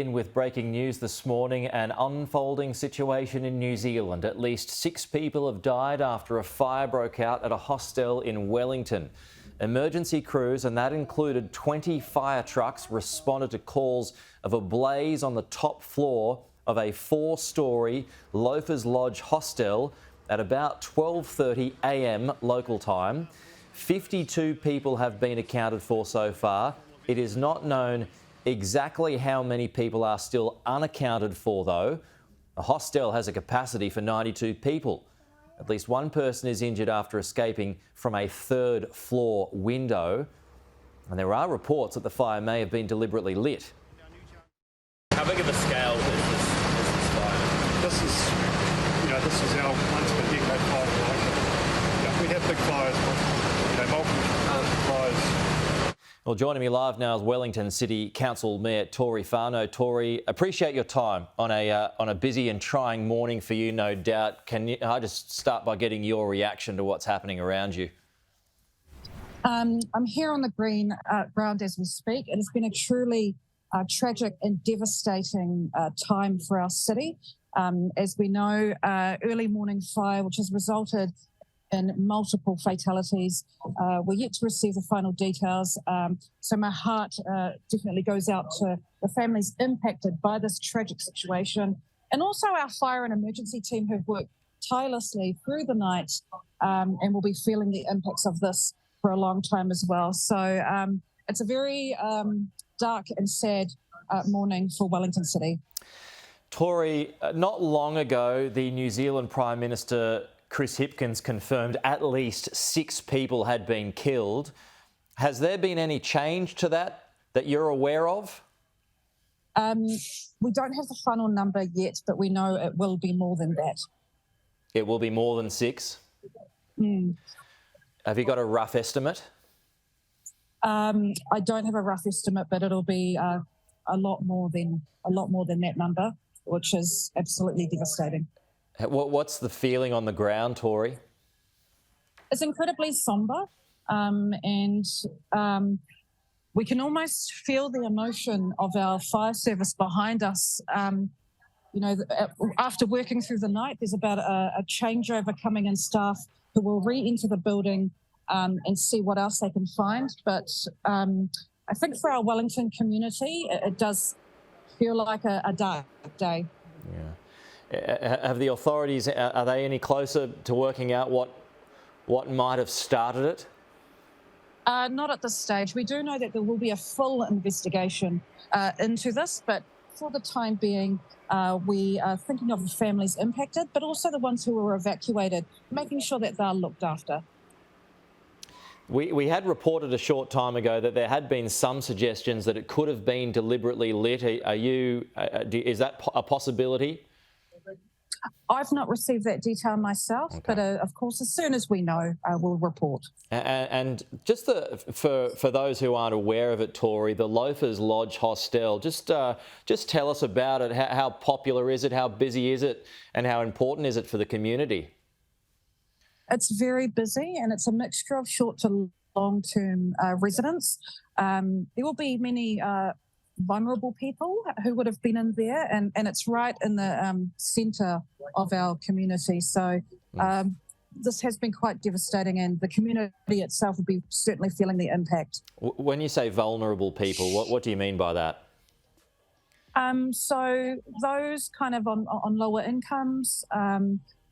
In with breaking news this morning, an unfolding situation in New Zealand. At least 6 people have died after a fire broke out at a hostel in Wellington. Emergency crews, and that included 20 fire trucks, responded to calls of a blaze on the top floor of a 4-storey Loafers Lodge hostel at about 12:30 a.m. local time. 52 people have been accounted for so far. It is not known exactly how many people are still unaccounted for, though. The hostel has a capacity for 92 people. At least one person is injured after escaping from a 3rd floor window. And there are reports that the fire may have been deliberately lit. How big of a scale is this fire? This is our once per decade fire. We have big fires, but multiple fires. Well, joining me live now is Wellington City Council Mayor Tory Whanau. Tory, appreciate your time on a busy and trying morning for you, no doubt. I just start by getting your reaction to what's happening around you? I'm here on the ground as we speak. It has been a truly tragic and devastating time for our city. As we know, early morning fire, which has resulted in multiple fatalities. We're yet to receive the final details. So my heart definitely goes out to the families impacted by this tragic situation, and also our fire and emergency team who've worked tirelessly through the night and will be feeling the impacts of this for a long time as well. So it's a very dark and sad morning for Wellington City. Tory, not long ago, the New Zealand Prime Minister Chris Hipkins confirmed at least 6 people had been killed. Has there been any change to that you're aware of? We don't have the final number yet, but we know it will be more than that. It will be more than 6? Mm. Have you got a rough estimate? I don't have a rough estimate, but it'll be a lot more than that number, which is absolutely devastating. What's the feeling on the ground, Tory? It's incredibly sombre, and we can almost feel the emotion of our fire service behind us. After working through the night, there's about a changeover coming in staff who will re-enter the building and see what else they can find. But I think for our Wellington community, it does feel like a dark day. Yeah. Have the authorities, are they any closer to working out what might have started it? Not at this stage. We do know that there will be a full investigation into this, but for the time being, we are thinking of the families impacted, but also the ones who were evacuated, making sure that they're looked after. We had reported a short time ago that there had been some suggestions that it could have been deliberately lit. Is that a possibility? I've not received that detail myself, okay. But of course, as soon as we know, we'll report. And just for those who aren't aware of it, Tory, the Loafers Lodge hostel, just tell us about it. How popular is it? How busy is it? And how important is it for the community? It's very busy, and it's a mixture of short to long-term residents. There will be many vulnerable people who would have been in there, and it's right in the centre of our community. So this has been quite devastating, and the community itself will be certainly feeling the impact. When you say vulnerable people, what do you mean by that? So those kind of on lower incomes,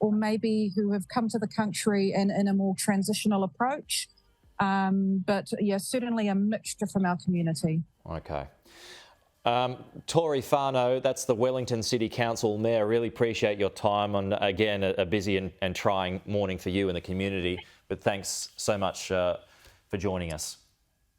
or maybe who have come to the country in a more transitional approach. But yeah, certainly a mixture from our community. Okay. Tory Whanau, that's the Wellington City Council Mayor. Really appreciate your time on, again, a busy and trying morning for you and the community. But thanks so much for joining us.